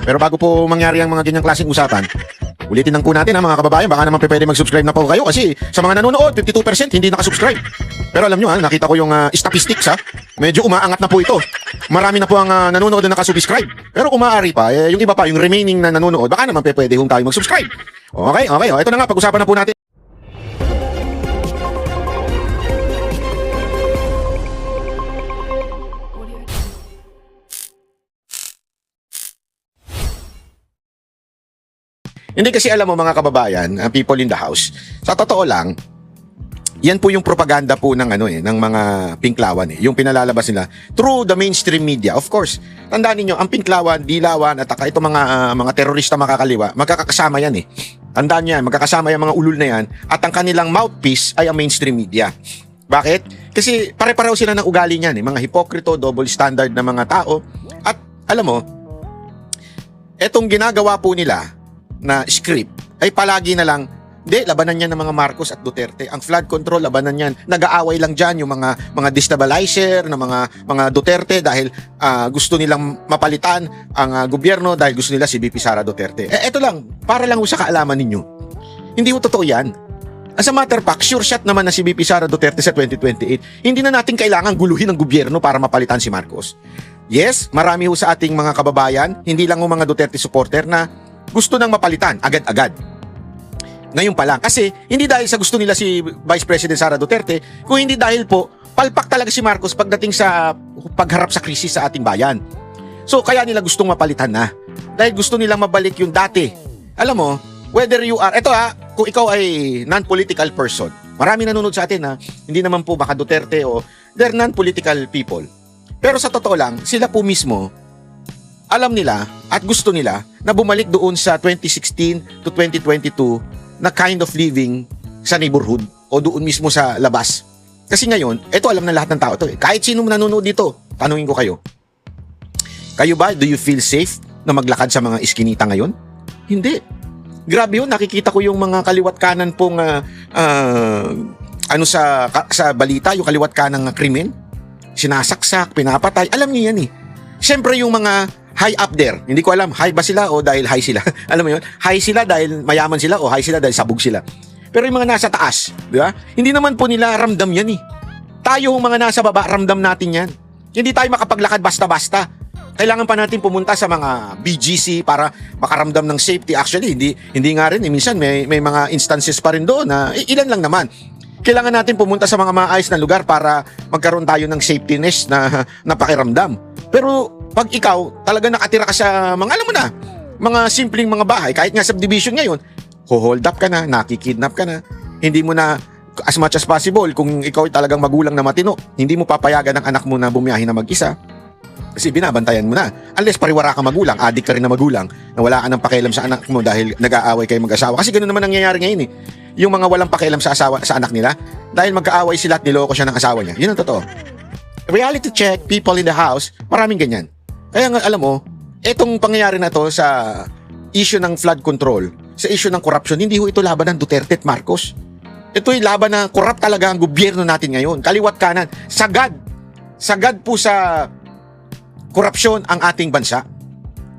Pero bago po mangyari ang mga ganyang klaseng usapan, ulitin lang po natin ha mga kababayan, baka naman pwede mag-subscribe na po kayo kasi sa mga nanonood, 52% hindi nakasubscribe. Pero alam nyo ha, nakita ko yung statistics ha, medyo umaangat na po ito. Marami na po ang nanonood na nakasubscribe. Pero kung maaari pa, yung iba pa, yung remaining na nanonood, baka naman pwede hong tayo mag-subscribe. Okay, ito na nga, pag-usapan na po natin. Hindi kasi alam mo mga kababayan, people in the house, sa totoo lang, yan po yung propaganda po ng ng mga Pinklawan yung pinalalabas nila through the mainstream media. Of course, tandaan niyo ang Pinklawan, Dilawan at ito mga terorista makakaliwa, magkakasama yan Tandaan niyo yan, magkakasama yung mga ulul na yan at ang kanilang mouthpiece ay ang mainstream media. Bakit? Kasi pare-pareho sila ng ugali niyan mga hipokrito, double standard na mga tao. At alam mo, etong ginagawa po nila na script ay palagi na lang, labanan yan ng mga Marcos at Duterte. Ang flood control, labanan yan. Nag-aaway lang dyan yung mga destabilizer ng mga Duterte dahil gusto nilang mapalitan ang gobyerno dahil gusto nila si VP Sara Duterte. Eto lang, para lang sa kaalaman ninyo. Hindi ho totoo yan. As a matter of fact, sure shot naman na si VP Sara Duterte sa 2028. Hindi na natin kailangan guluhin ang gobyerno para mapalitan si Marcos. Yes, marami ho sa ating mga kababayan, hindi lang ho mga Duterte supporter na gusto nang mapalitan agad-agad. Ngayon pa lang. Kasi hindi dahil sa gusto nila si Vice President Sara Duterte, kung hindi dahil po, palpak talaga si Marcos pagdating sa pagharap sa krisis sa ating bayan. So kaya nila gustong mapalitan na. Dahil gusto nilang mabalik yung dati. Alam mo, whether you are, kung ikaw ay non-political person, marami nanonood sa atin hindi naman po baka Duterte o they're non-political people. Pero sa totoo lang, sila po mismo, alam nila at gusto nila na bumalik doon sa 2016 to 2022 na kind of living sa neighborhood o doon mismo sa labas. Kasi ngayon, ito alam na lahat ng tao to. Kahit sino nanonood dito, tanungin ko kayo. Kayo ba, do you feel safe na maglakad sa mga iskinita ngayon? Hindi. Grabe yun, nakikita ko yung mga kaliwat kanan pong sa balita, yung kaliwat kanang krimen. Sinasaksak, pinapatay. Alam niyo yan Siyempre yung mga high up there. Hindi ko alam, high ba sila o dahil high sila? Alam mo yun? High sila dahil mayaman sila o high sila dahil sabog sila. Pero yung mga nasa taas, di ba? Hindi naman po nila ramdam yan Tayo yung mga nasa baba, ramdam natin yan. Hindi tayo makapaglakad basta-basta. Kailangan pa natin pumunta sa mga BGC para makaramdam ng safety. Actually, hindi nga rin. Minsan may mga instances pa rin doon na ilan lang naman. Kailangan natin pumunta sa mga maayos na lugar para magkaroon tayo ng safetyness na pakiramdam. Pero pag ikaw talaga nakatira ka sa mga alam mo na, mga simpleng mga bahay, kahit nga subdivision ngayon, hold up ka na, nakikidnap ka na, hindi mo na as much as possible kung ikaw ay talagang magulang na matino, hindi mo papayagan ang anak mo na bumiyahe na mag-isa. Kasi binabantayan mo na. Unless pariwara ka magulang, adik ka rin na magulang, na wala ka ng pakialam sa anak mo dahil nag-aaway kayo mag-asawa. Kasi ganoon naman nangyayari ngayon Yung mga walang pakialam sa anak nila, dahil magkaaway sila at niloko siya ng asawa niya. Yun ang totoo. Reality check, people in the house, maraming ganyan. Kaya nga alam mo, etong pangyayari na to sa issue ng flood control, sa issue ng corruption, hindi ho ito laban ng Duterte at Marcos. Ito'y laban na corrupt talaga ang gobyerno natin ngayon. Kaliwat kanan. Sagad po sa korupsyon ang ating bansa.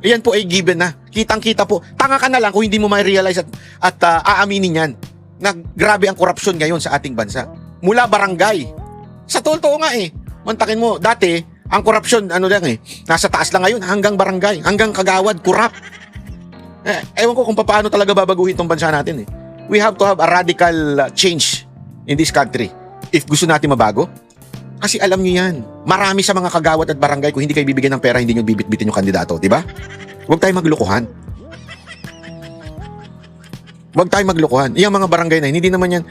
Iyan po ay given na. Kitang-kita po. Tanga ka na lang kung hindi mo ma-realize at aaminin yan na grabe ang korupsyon ngayon sa ating bansa. Mula barangay. Sa totoo nga Mantakin mo, dati, ang korupsyon, nasa taas lang ngayon, hanggang barangay, hanggang kagawad, kurap. Ewan ko kung paano talaga babaguhin tong bansa natin We have to have a radical change in this country. If gusto natin mabago, kasi alam niyo yan, marami sa mga kagawad at barangay, kung hindi kayo bibigyan ng pera, hindi nyo bibit-bitin yung kandidato, di ba? Huwag tayong maglokohan. Huwag tayong maglokohan. Yung mga barangay na, hindi naman yan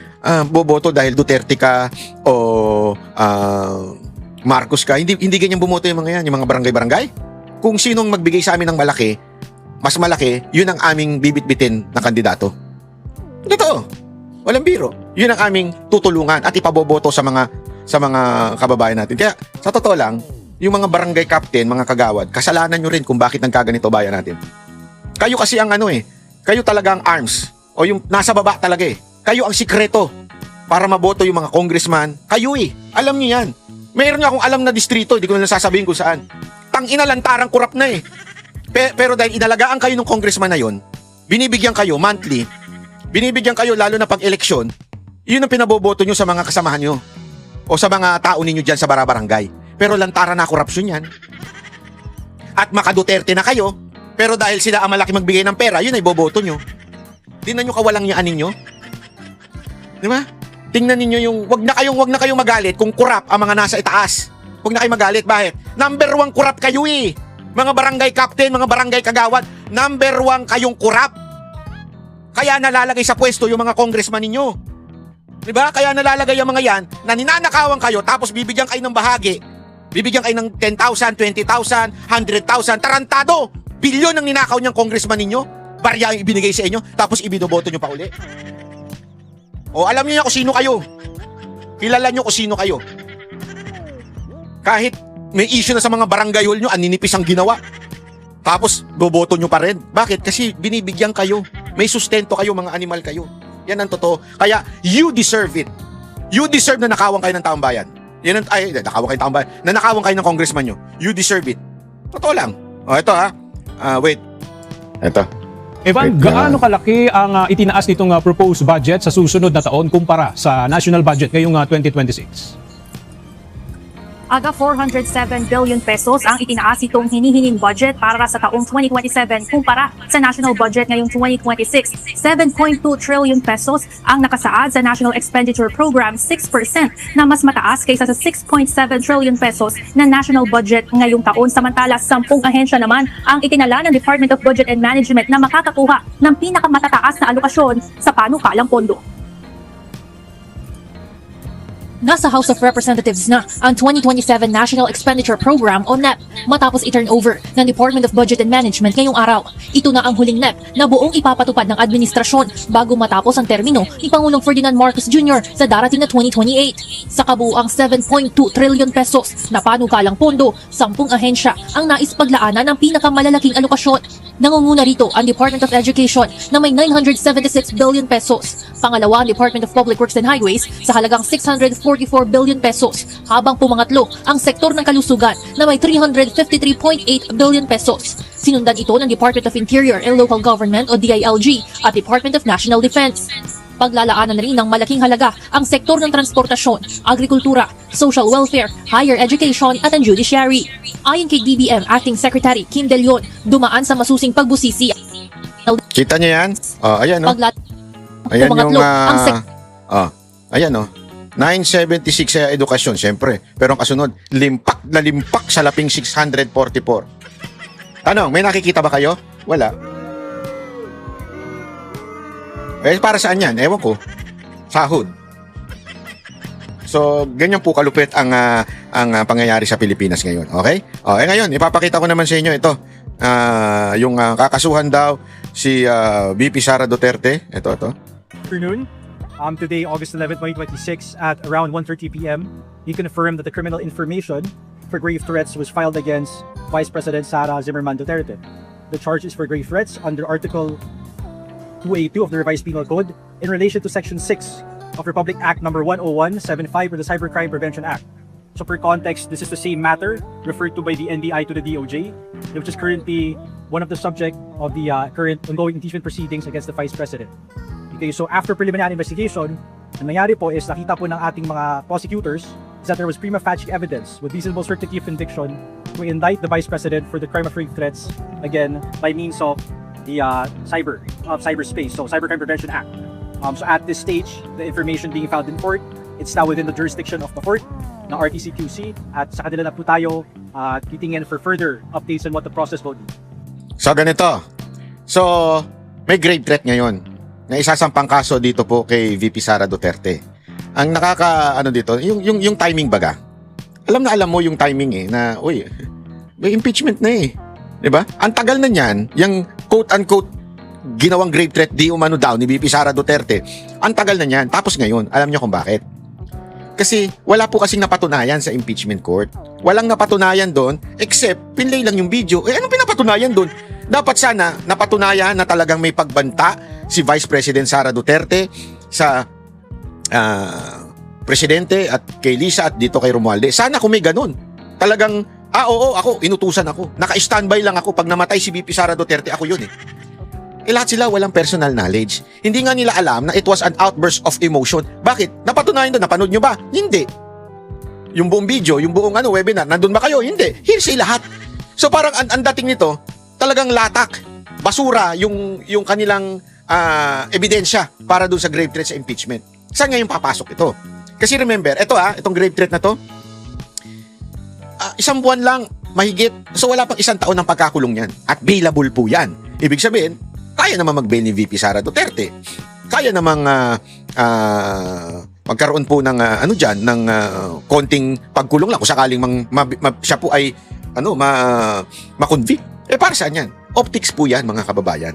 boboto dahil Duterte ka o Marcos ka. Hindi ganyan bumoto yung mga yan, yung mga barangay-barangay. Kung sinong magbigay sa amin ng malaki, mas malaki, yun ang aming bibit-bitin na kandidato. Totoo. Walang biro. Yun ang aming tutulungan at ipaboboto sa mga kababayan natin. Kaya sa totoo lang, yung mga barangay captain, mga kagawad, kasalanan nyo rin kung bakit nagkaganito bayan natin. Kayo kasi ang kayo talaga ang arms o yung nasa baba talaga Kayo ang sikreto para maboto yung mga congressman. Kayo Alam nyo yan. Mayroon nga akong alam na distrito, hindi ko na sasabihin kung saan. Tangina lantarang kurap na Pero dahil inalagaan kayo ng congressman na yon, binibigyan kayo monthly, binibigyan kayo lalo na pag eleksyon, yun ang pinaboboto nyo sa mga kasamahan nyo o sa mga tao ninyo dyan sa barabarangay. Pero lantaran na korupsyon yan. At maka-Duterte na kayo, pero dahil sila ang malaki magbigay ng pera, yun ay boboto nyo. Tingnan nyo kawalang yaan ninyo. Di ba? Tingnan ninyo yung, wag na kayong magalit kung kurap ang mga nasa itaas. Wag na kayong magalit. Bakit? Number 1 kurap kayo eh. Mga barangay captain, mga barangay kagawad, number 1 kayong kurap. Kaya nalalagay sa pwesto yung mga congressman ninyo. Di ba? Kaya nalalagay yung mga yan na ninanakawan kayo tapos bibigyan kayo ng bahagi. Bibigyan kayo ng 10,000, 20,000, 100,000. Tarantado! Bilyon ang ninakaw niyang congressman ninyo. Barya ang ibinigay sa inyo tapos ibinoboto nyo pa uli. O alam niyo kung sino kayo. Kilala nyo kung sino kayo. Kahit may issue na sa mga barangay hall nyo, aninipis ang ginawa. Tapos boboto nyo pa rin. Bakit? Kasi binibigyan kayo. May sustento kayo, mga animal kayo. Yan ang totoo. Kaya you deserve it. You deserve na nakawang kayo ng taong bayan. Yan ang, nakawang kayo ng taong bayan. Na nakawang kayo ng congressman nyo. You deserve it. Totoo lang. O ito ha. Wait. Ito. Evan, gaano kalaki ang itinaas nitong proposed budget sa susunod na taon kumpara sa national budget ngayong 2026? Aga 407 billion pesos ang itinaas itong hinihinging budget para sa taong 2027 kumpara sa national budget ngayong 2026. 7.2 trillion pesos ang nakasaad sa National Expenditure Program, 6% na mas mataas kaysa sa 6.7 trillion pesos na national budget ngayong taon. Samantala, 10 ahensya naman ang itinala ng Department of Budget and Management na makakakuha ng pinakamatataas na alokasyon sa panukalang pondo. Nasa House of Representatives na ang 2027 National Expenditure Program o NEP matapos i-turn over ng Department of Budget and Management ngayong araw. Ito na ang huling NEP na buong ipapatupad ng administrasyon bago matapos ang termino ni Pangulong Ferdinand Marcos Jr. sa darating na 2028. Sa kabuuang 7.2 trillion pesos na panukalang pondo, 10 ahensya ang naispaglaanan ng pinakamalalaking alokasyon. Nangunguna rito ang Department of Education na may 976 billion pesos. Pangalawa ang Department of Public Works and Highways sa halagang 644 billion pesos. Habang pumangatlo ang sektor ng kalusugan na may 353.8 billion pesos. Sinundan ito ng Department of Interior and Local Government o DILG at Department of National Defense. Paglalaanan na rin ng malaking halaga ang sektor ng transportasyon, agrikultura, social welfare, higher education at ang judiciary. Ayon kay DBM Acting Secretary Kim De Leon, dumaan sa masusing pagbusisi. Kita niyo yan? Ayan o. Ayan yung ayan o. 976 sa edukasyon, syempre. Pero ang kasunod, limpak na limpak sa laping 644. Tanong, may nakikita ba kayo? Wala. Para saan yan? Ewan ko. Sahod. So, ganyan po kalupit ang pangyayari sa Pilipinas ngayon. Okay? Ngayon, ipapakita ko naman sa inyo ito. Yung kakasuhan daw si VP Sara Duterte. Ito. Afternoon. Today, August 11, 2026, at around 1:30 p.m., he confirmed that the criminal information for grave threats was filed against Vice President Sara Zimmerman Duterte. The charge is for grave threats under Article 282 of the Revised Penal Code in relation to Section 6 of Republic Act Number 10175 or the Cybercrime Prevention Act. So per context, this is the same matter referred to by the NBI to the DOJ, which is currently one of the subject of the current ongoing impeachment proceedings against the Vice President. Okay, so after preliminary investigation, ang nangyari po is nakita po ng ating mga prosecutors is that there was prima facie evidence with reasonable certainty of conviction to indict the Vice President for the crime of grave threats, again, by means of the cyberspace, so Cybercrime Prevention Act. So at this stage, the information being filed in court, it's now within the jurisdiction of the court, na RTC-QC, at sa kanila na po tayo titingin for further updates on what the process will be. So ganito. So, may grave threat ngayon na isasampang kaso dito po kay VP Sara Duterte. Ang dito, yung timing baga. Alam mo yung timing na, may impeachment na 'Di ba? Ang tagal na niyan, yung quote-unquote ginawang grave threat di umano daw ni VP Sara Duterte. Ang tagal na niyan. Tapos ngayon, alam niyo kung bakit? Kasi wala po kasing napatunayan sa impeachment court. Walang napatunayan doon except pinlay lang yung video. Anong pinapatunayan doon? Dapat sana napatunayan na talagang may pagbanta si Vice President Sara Duterte sa presidente at kay Lisa at dito kay Romualdez. Sana kung may ganun. Talagang Oo, ako, inutusan ako. Naka-standby lang ako. Pag namatay si VP Sara Duterte, ako yun eh. Lahat sila walang personal knowledge. Hindi nga nila alam na it was an outburst of emotion. Bakit? Napatunayan doon, napanood nyo ba? Hindi. Yung buong video, yung buong webinar, nandun ba kayo? Hindi. Hearsay lahat. So parang ang dating nito, talagang latak, basura yung kanilang ebidensya para doon sa grave threat sa impeachment. Saan ngayon papasok ito? Kasi remember, itong grave threat na to, isang buwan lang, mahigit. So wala pang isang taon ng pagkakulong yan. At bailable po yan. Ibig sabihin, kaya naman mag-bail ni VP Sara Duterte. Kaya namang magkaroon po ng ng konting pagkulong lang kung sakaling siya po ay ma-convict. Para saan yan? Optics po yan, mga kababayan.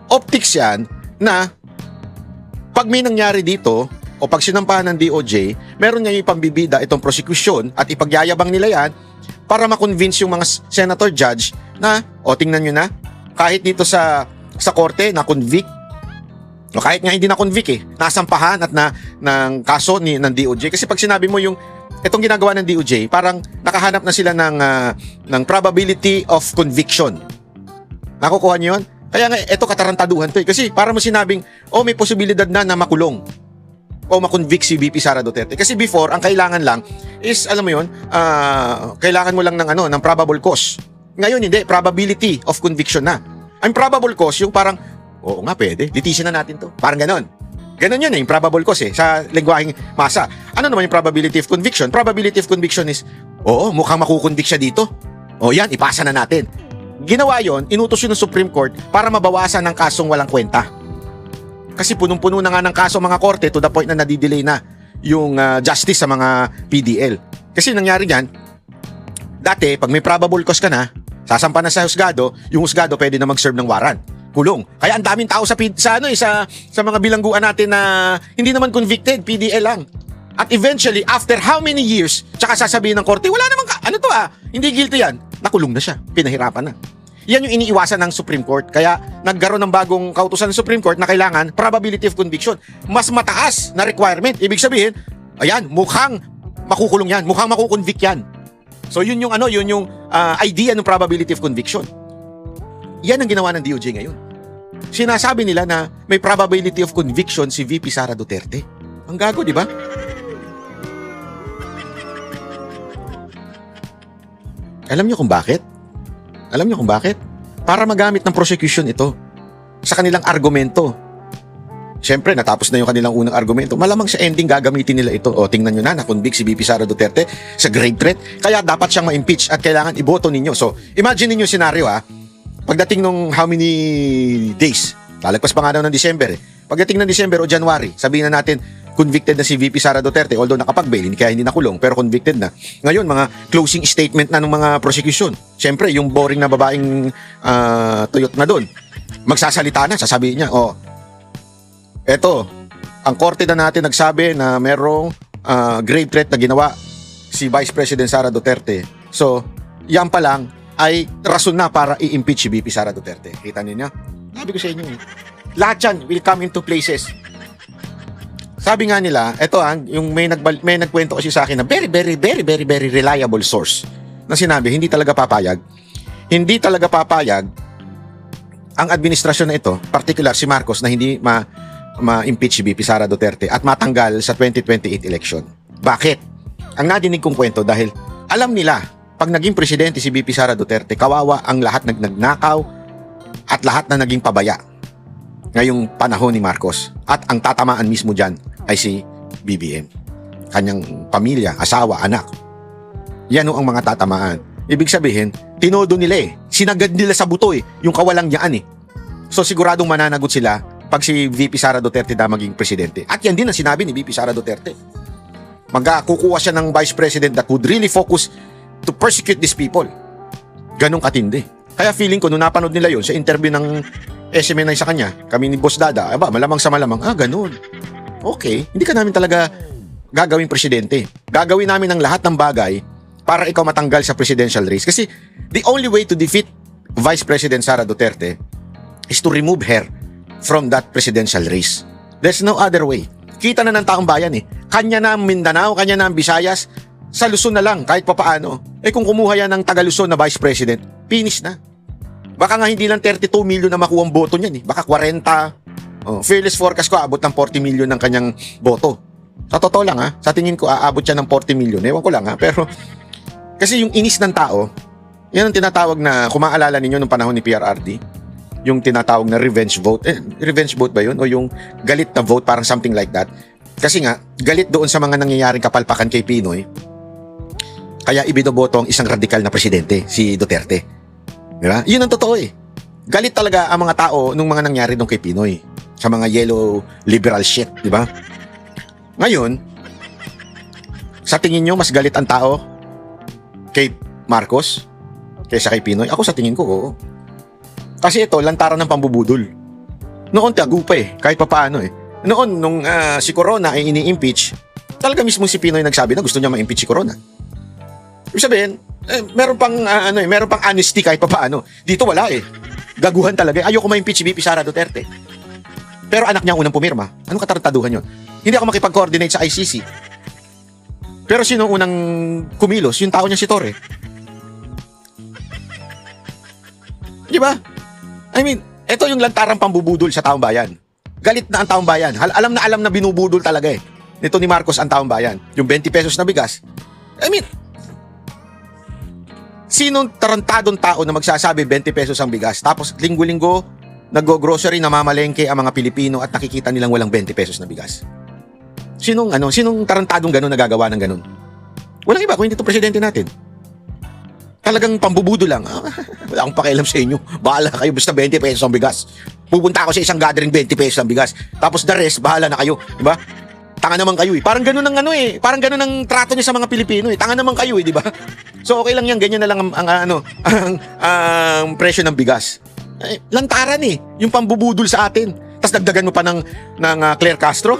Optics yan na pag may nangyari dito o pag sinampahan ng DOJ, meron niya yung pambibida itong prosecution at ipagyayabang nila yan para ma-convince yung mga senator judge na, tingnan nyo na, kahit dito sa korte na convict, o kahit nga hindi na convict nasampahan at ng kaso ng DOJ. Kasi pag sinabi mo itong ginagawa ng DOJ, parang nakahanap na sila ng probability of conviction. Nakukuha niyo yun? Kaya nga, katarantaduhan to Kasi para mo sinabing, may posibilidad na makulong o makonvict si VP Sara Duterte. Kasi before, ang kailangan lang is, alam mo yun, kailangan mo lang ng probable cause. Ngayon, hindi. Probability of conviction na. Ang probable cause, yung parang, oo nga, pwede. Litisin na natin to. Parang ganon. Ganon yun yung probable cause sa lengguaheng masa. Ano naman yung probability of conviction? Probability of conviction is, mukhang makukonvict siya dito. Yan, ipasa na natin. Ginawa yon, inutos yun ng Supreme Court para mabawasan ng kasong walang kwenta. Kasi punong-puno na nga ng kaso mga korte to the point na nadidelay na yung justice sa mga PDL. Kasi nangyari dyan, dati, pag may probable cause ka na, sasampa na sa husgado, yung husgado pwede na mag-serve ng warrant. Kulong. Kaya ang daming tao sa mga bilangguan natin na hindi naman convicted, PDL lang. At eventually, after how many years, tsaka sasabihin ng korte, wala naman hindi guilty yan. Nakulong na siya. Pinahirapan na. Yan yung iniiwasan ng Supreme Court. Kaya nagkaroon ng bagong kautusan ng Supreme Court na kailangan probability of conviction. Mas mataas na requirement. Ibig sabihin, ayan, mukhang makukulong yan. Mukhang makukonvict yan. So yun yung idea ng probability of conviction. Yan ang ginawa ng DOJ ngayon. Sinasabi nila na may probability of conviction si VP Sara Duterte. Ang gago, di ba? Alam niyo kung bakit? Para magamit ng prosecution ito sa kanilang argumento. Siyempre, natapos na yung kanilang unang argumento. Malamang sa ending gagamitin nila ito. Tingnan nyo na, nakonvict si VP Sara Duterte sa grave threat. Kaya dapat siyang ma-impeach at kailangan iboto ninyo. So, imagine ninyo scenario pagdating nung how many days, lalagpas pa nga daw ng December Pagdating ng December o January, sabihin na natin, convicted na si VP Sara Duterte, although nakapag-bail, kaya hindi nakulong, pero convicted na. Ngayon, mga closing statement na ng mga prosecution. Siyempre, yung boring na babaeng tuyot na doon, magsasalita na, sasabihin niya, eto, ang korte na natin nagsabi na merong grave threat na ginawa si Vice President Sara Duterte. So, yan pa lang ay rason na para i-impeach si VP Sara Duterte. Kita niyo? Sabi ko sa inyo, lahat yan will come into places. Sabi nga nila, eto yung may nagkwento kasi sa akin na very reliable source na sinabi, hindi talaga papayag ang administrasyon na ito, particular si Marcos, na hindi ma-impeach si VP Sara Duterte at matanggal sa 2028 election. Bakit? Ang nadinig kong kwento dahil alam nila, pag naging presidente si VP Sara Duterte, kawawa ang lahat nagnakaw at lahat na naging pabaya ngayong panahon ni Marcos. At ang tatamaan mismo dyan ay si BBM. Kanyang pamilya, asawa, anak. Yan ang mga tatamaan. Ibig sabihin, tinodo nila sinagad nila sa buto yung kawalang yaan So siguradong mananagot sila pag si VP Sara Duterte na maging presidente. At yan din ang sinabi ni VP Sara Duterte. Magkukuha siya ng vice president that would really focus to persecute these people. Ganong katindi. Kaya feeling ko, nung napanood nila yon sa interview ng SMNI sa kanya, kami ni Boss Dada, malamang sa malamang, ganun. Okay, hindi ka namin talaga gagawing presidente. Gagawin namin ang lahat ng bagay para ikaw matanggal sa presidential race. Kasi the only way to defeat Vice President Sara Duterte is to remove her from that presidential race. There's no other way. Kita na ng taong bayan Kanya na ang Mindanao, kanya na ang Visayas, sa Luzon na lang, kahit papaano. Eh kung kumuha yan ng taga Luzon na Vice President, finish na. Baka nga hindi lang 32 million na makuha ang boto niyan eh. Baka 40. Oh, fearless forecast ko, aabot ng 40 million ng kanyang boto. Sa totoo lang ha, sa tingin ko aabot siya ng 40 million. Ewan ko lang ha, pero kasi yung inis ng tao, yan ang tinatawag na, kung maalala ninyo nung panahon ni PRRD, yung tinatawag na revenge vote. Revenge vote ba yun? O yung galit na vote, parang something like that. Kasi nga, galit doon sa mga nangyayaring kapalpakan kay Pinoy, kaya ibinoboto ang isang radikal na presidente, si Duterte. Di ba? Yun ang totoo eh. Galit talaga ang mga tao nung mga nangyari doon kay Pinoy. Sa mga yellow liberal shit, di ba? Ngayon, sa tingin nyo, mas galit ang tao kay Marcos kaysa kay Pinoy? Ako sa tingin ko, oo. Kasi ito, lantaran ng pambubudol. Noon tagupa eh, kahit papaano eh. Noon, nung si Corona ay ini-impeach, talaga mismo si Pinoy nagsabi na gusto niya ma-impeach si Corona. Ibig sabihin, meron pang meron pang honesty kahit papaano. Dito wala eh. Gaguhan talaga. Ayoko ma-impeach si VP Sara Duterte. Pero anak niya ang unang pumirma. Anong katarantaduhan yun? Hindi ako makipag-coordinate sa ICC. Pero sino unang kumilos? Yung tao niya si Torre. Di ba? I mean, ito yung lantarang pambubudol sa taong bayan. Galit na ang taong bayan. Alam na binubudol talaga eh. Nito ni Marcos ang taong bayan. Yung 20 pesos na bigas. I mean, sinong tarantadong tao na magsasabi 20 pesos ang bigas? Tapos linggo-linggo, nag-grocery, namamalengke ang mga Pilipino at nakikita nilang walang 20 pesos na bigas. Sinong tarantadong ganun nagagawa ng ganun? Walang iba kung hindi ito presidente natin. Talagang pambubudo lang. Wala akong pakialam sa inyo. Bahala kayo basta 20 pesos ang bigas. Pupunta ako sa isang gathering 20 pesos ang bigas. Tapos the rest, bahala na kayo. Diba? Tanga naman kayo eh. Parang ganun ang parang ganun ang trato niya sa mga Pilipino eh. Tanga naman kayo eh, di ba? So okay lang yan, ganyan na lang ang presyo ng bigas. Lantaran eh, yung pambubudol sa atin. Tapos dagdagan mo pa ng Claire Castro.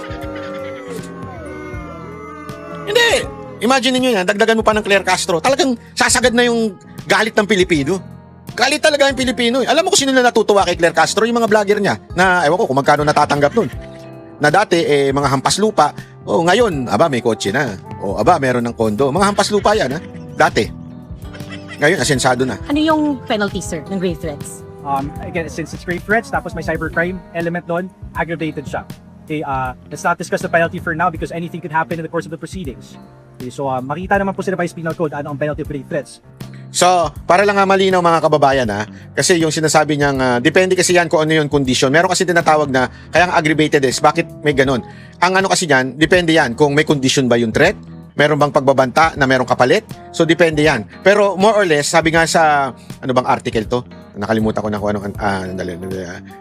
Hindi. Imagine niyo yan, dagdagan mo pa ng Claire Castro. Talagang sasagad na yung galit ng Pilipino. Galit talaga yung Pilipino eh. Alam mo kung sino na natutuwa kay Claire Castro? Yung mga vlogger niya na ewan ko kung magkano natatanggap nun. Na dati mga hampas lupa. O ngayon, may kotse na. O meron ng kondo. Mga hampas lupa yan ha. Dati. Ngayon, asensado na. Ano yung penalty, sir, ng grave threats? Again, since it's grave threats, tapos may cybercrime element doon, aggravated siya. Okay, let's not discuss the penalty for now because anything could happen in the course of the proceedings. Okay, so makita naman po sa Revised Penal Code ano ang penalty of grave threats. So, para lang malinaw mga kababayan kasi yung sinasabi niyang, depende kasi yan kung ano yung condition. Meron kasi tinatawag na, kaya ang aggravated is, bakit may ganun? Ang kasi yan, depende yan kung may condition ba yung threat, meron bang pagbabanta na merong kapalit, so depende yan. Pero more or less, sabi nga sa, ano bang article to? Nakalimutan ko na kung anong,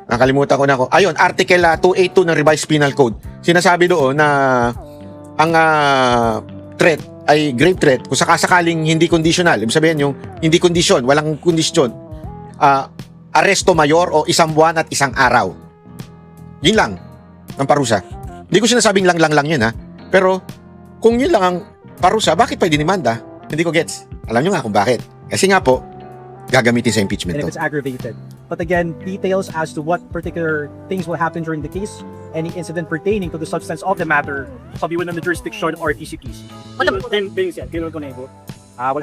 nakalimutan ko na ko. Ayun, article 282 ng Revised Penal Code. Sinasabi doon na ang threat ay grave threat kung sakasakaling hindi conditional. Ibig sabihin yung hindi condition, walang kondisyon. Aresto mayor o isang buwan at isang araw. Yun lang ang parusa. Hindi ko sinasabing lang yan ha. Pero kung yun lang ang parusa, bakit pa dinimanda? Hindi ko gets. Alam nyo nga kung bakit. Kasi nga po, gagamitin sa impeachment And if to. it's aggravated. But again, details as to what particular things will happen during the case, any incident pertaining to the substance of the matter, sabihin ng the jurisdiction or TCPs. We'll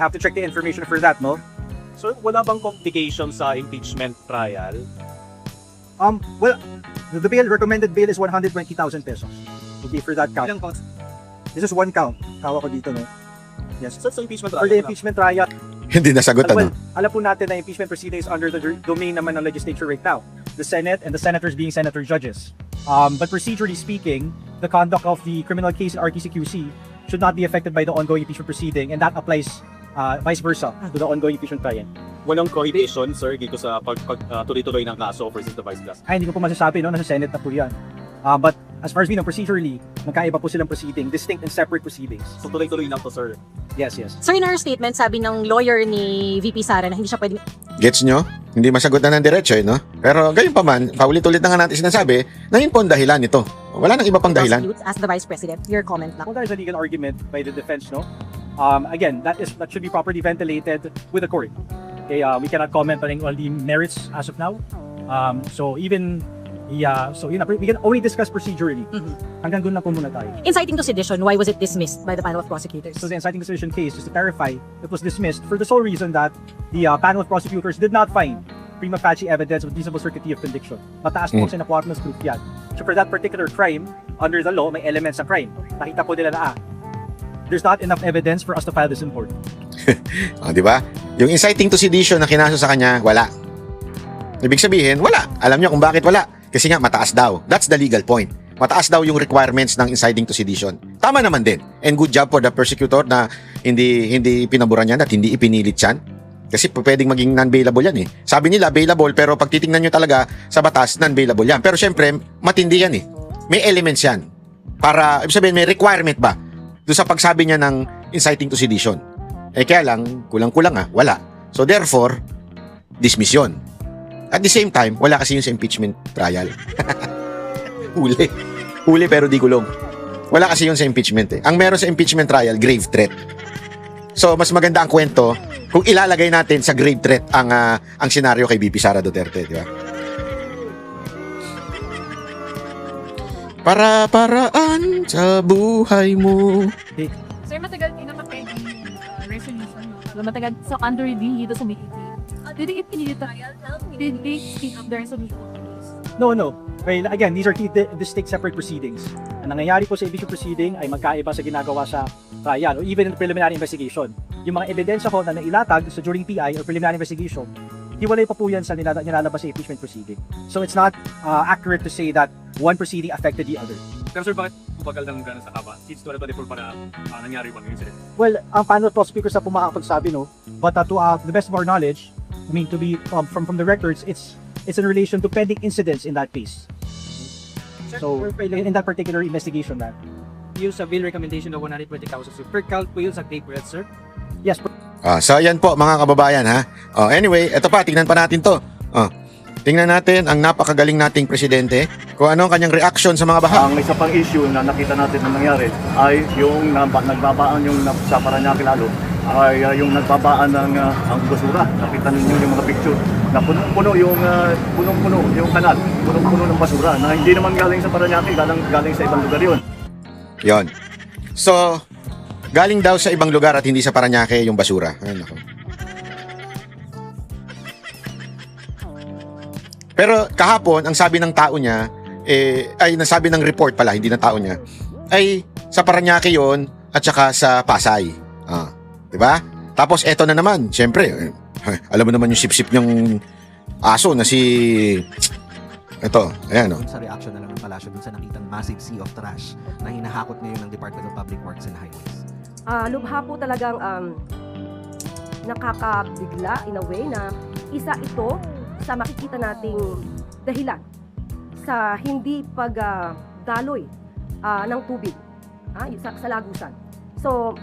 have to check the information for that, no? So, wala bang complication sa impeachment trial? Well, the bail, recommended bail is 120,000 pesos. Okay, for that count. This is one count. Tawa ko dito, no? Yes. So, sa impeachment For trial? the impeachment trial, Hindi nasagot alam po natin na impeachment proceedings under the domain naman ng legislature right now. The Senate and the senators being senator judges. But procedurally speaking, the conduct of the criminal case in RTCQC should not be affected by the ongoing impeachment proceeding, and that applies vice versa to the ongoing impeachment trial. Walang prohibition, sir, dito sa tuloy-tuloy ng kaso versus the vice plus. Ay, hindi ko po masasabi, no? Nasa Senate na po yan. But as far as we know, procedurally, magkaiba po silang proceeding, distinct and separate proceedings. So, tuloy-tuloy lang to, sir. Yes, yes. Sir, in our statement, sabi ng lawyer ni VP Sara na hindi siya pwedeng Gets nyo? Hindi masagot na ng diretso no? Pero gayon pa man, paulit-ulit na nga natin sinasabi na yun po ang dahilan nito. Wala nang iba pang dahilan. prosecute as the Vice President. Your comment lang. Well, there's a legal argument by the defense, no? Again, that should be properly ventilated with the court. Okay, we cannot comment on the merits as of now. So even Yeah, so yun na, we can only discuss procedurally. Hanggang doon lang po muna tayo. Inciting to sedition, why was it dismissed by the panel of prosecutors? So the inciting to sedition case, just to clarify, it was dismissed for the sole reason that the panel of prosecutors did not find prima facie evidence of reasonable certainty of conviction. Mataas po sa quantum proof yan. So for that particular crime, under the law, may elements ng crime. Nakita po nila na, there's not enough evidence for us to file this in court. Di ba? Yung inciting to sedition na kinaso sa kanya, wala. Ibig sabihin, wala. Alam niyo kung bakit wala? Kasi nga, mataas daw. That's the legal point. Mataas daw yung requirements ng inciting to sedition. Tama naman din. And good job for the persecutor na hindi pinaburan yan at hindi ipinilit yan. Kasi pwedeng maging non-bailable yan eh. Sabi nila, bailable, pero pag titingnan nyo talaga sa batas, non-bailable yan. Pero syempre, matindi yan eh. May elements yan. Para, ibig sabihin, may requirement ba doon sa pagsabi niya ng inciting to sedition? Eh kaya lang, kulang-kulang wala. So therefore, dismiss yun. At the same time, wala kasi yun sa impeachment trial. Huli. Huli pero di kulong. Wala kasi yun sa impeachment eh. Ang meron sa impeachment trial, grave threat. So, mas maganda ang kwento kung ilalagay natin sa grave threat ang senaryo kay VP Sara Duterte, di ba? Para-paraan sa buhay mo. Sir, matagal din naman kayo resolution. Matagal sa under review dito sa Mikiti. Did it pinili trial? Did they speak up the resolution? No. Well, again, these are distinct separate proceedings. Ang nangyayari po sa impeachment proceeding ay magkaiba sa ginagawa sa trial or even in the preliminary investigation. Yung mga ebidensya ko na nailatag sa during PI or preliminary investigation, hiwalay pa po yan sa nilalabas sa impeachment proceeding. So it's not accurate to say that one proceeding affected the other. Pero sir, bakit umagal ng gano'n sa haba? Since 2024 pa na nangyari yung incident. Well, ang panel of prosecutors na po makakapagsabi, no? But to the best of our knowledge, I mean, to be from the records, it's in relation to pending incidents in that case. So, in that particular investigation, that Yung sa bill recommendation na 120,000 sir. Per count po yun sa tape red sir. yes, So yan po mga kababayan ha. Anyway, eto pa, tingnan pa natin to. Tingnan natin ang napakagaling nating presidente kung ano ang kanyang reaction sa mga baha. Ang isa pang issue na nakita natin na nangyari ay yung nagbabaan yung sa Parañaque lalo ay yung nagbabaan ng ang basura. Nakita ninyo yung mga picture na punong-puno yung kanal, punong-puno ng basura na hindi naman galing sa Parañaque, galing sa ibang lugar yun. Yon. So, galing daw sa ibang lugar at hindi sa Parañaque yung basura. Ay, nako. Pero kahapon, ang sabi ng tao niya, nasabi ng report pala, hindi ng tao niya, ay sa Parañaque yon at saka sa Pasay. Diba? Tapos eto na naman, syempre, alam mo naman yung sip-sip niyang aso na si... Ito, ayan o. Sa reaction na lang ng palasyo dun sa nakitang massive sea of trash na hinahakot ngayon ng Department of Public Works and Highways. Lubha po talagang nakakabigla in a way na isa ito sa makikita nating dahilan sa hindi pagdaloy ng tubig sa lagusan. So,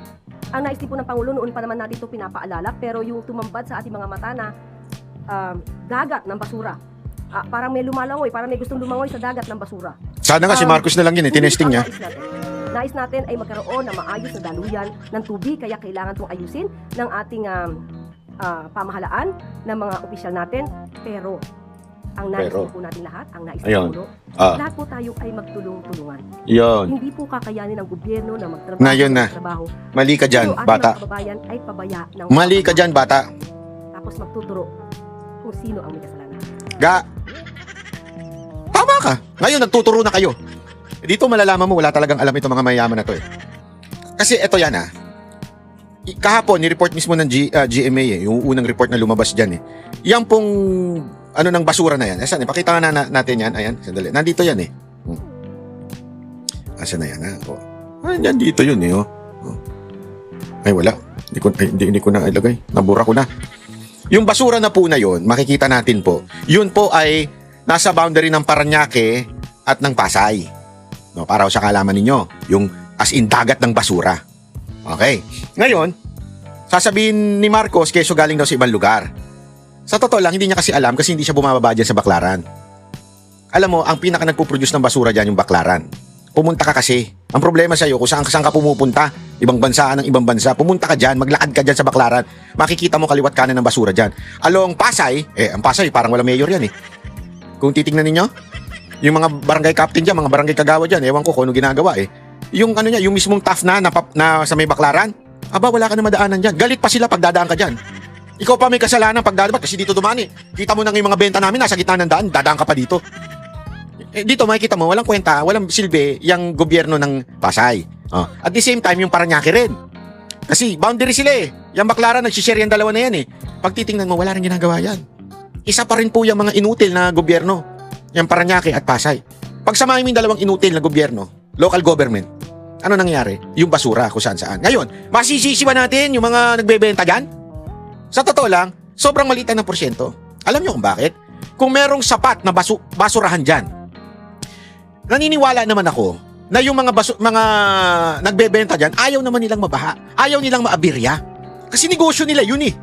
ang nais din po ng Pangulo, noon pa naman natin ito pinapaalala, pero yung tumambad sa ating mga mata na dagat ng basura. Parang may lumalangoy, parang may gustong lumangoy sa dagat ng basura. Sana nga si Marcos na lang yun, tinesting niya. Nais natin ay magkaroon ng maayos na daluyan ng tubig, kaya kailangan itong ayusin ng ating pamahalaan ng mga opisyal natin. Pero, ang nais po natin lahat, ang nais ng Pangulo, lahat po tayo ay magtulong-tulungan. Yun. Hindi po kakayanin ng gobyerno na magtrabaho. Mali ka dyan, bata. Pero ating mga kababayan ay pabaya ng Mali ka dyan, bata. tapos magtuturo kung sino ang may kasalanan. Tama ka. Ngayon, nagtuturo na kayo. Dito malalaman mo, wala talagang alam itong mga mayaman na to eh. Kasi eto yan kahapon, ni-report mismo ng GMA yung unang report na lumabas dyan eh. Yan pong, ng basura na yan. Asan eh? Pakita nga natin yan. Ayan, sandali. Nandito yan eh. Asan na yan Ayan, dito yun eh. Ay, wala. Hindi ko na ilagay. Nabura ko na. Yung basura na po na yun, makikita natin po, yun po ay nasa boundary ng Parañaque at ng Pasay. No, para sa kalaman ninyo, yung as in dagat ng basura. Okay. Ngayon, sasabihin ni Marcos, keso galing daw sa ibang lugar. Sa totoo lang, hindi niya kasi alam kasi hindi siya bumababa dyan sa Baclaran. Alam mo, ang pinaka nagpo-produce ng basura dyan yung Baclaran. Pumunta ka kasi. Ang problema sa'yo, kung saan ka pumupunta, ibang bansa ng ibang bansa, pumunta ka dyan, maglakad ka dyan sa Baclaran, makikita mo kaliwat kanan ng basura dyan. Along Pasay, ang Pasay parang walang mayor yan eh. Kung titingnan ninyo, Yung mga barangay captain dyan, mga barangay kagawa dyan, ewan ko kung ano ginagawa eh. Yung ano niya, yung mismong tough na sa may baklaran, aba wala ka na madaanan dyan. Galit pa sila pag dadaan ka dyan. Ikaw pa may kasalanan pag dadaan kasi dito dumaan eh. Kita mo na yung mga benta namin nasa gitna ng daan, dadaan ka pa dito. Dito makikita mo, walang kwenta, walang silbi yung gobyerno ng Pasay. At the same time, yung Parañaque rin. Kasi boundary sila eh. Yung baklaran, nagsishare yung dalawa na yan eh. Pag titingnan mo, wala rin ginagawa yan. Isa pa rin po yung mga inutil na gobyerno. Yung Parañaque at Pasay. Pag samahin mo yung dalawang inutil na gobyerno, local government, ano nangyari? Yung basura kung saan-saan. Ngayon, masisisi ba natin yung mga nagbebenta dyan? Sa totoo lang, sobrang maliit ng porsyento. Alam nyo kung bakit? Kung merong sapat na basurahan dyan, naniniwala naman ako na yung mga nagbebenta dyan, ayaw naman nilang mabaha. Ayaw nilang maabirya. Kasi negosyo nila yun eh.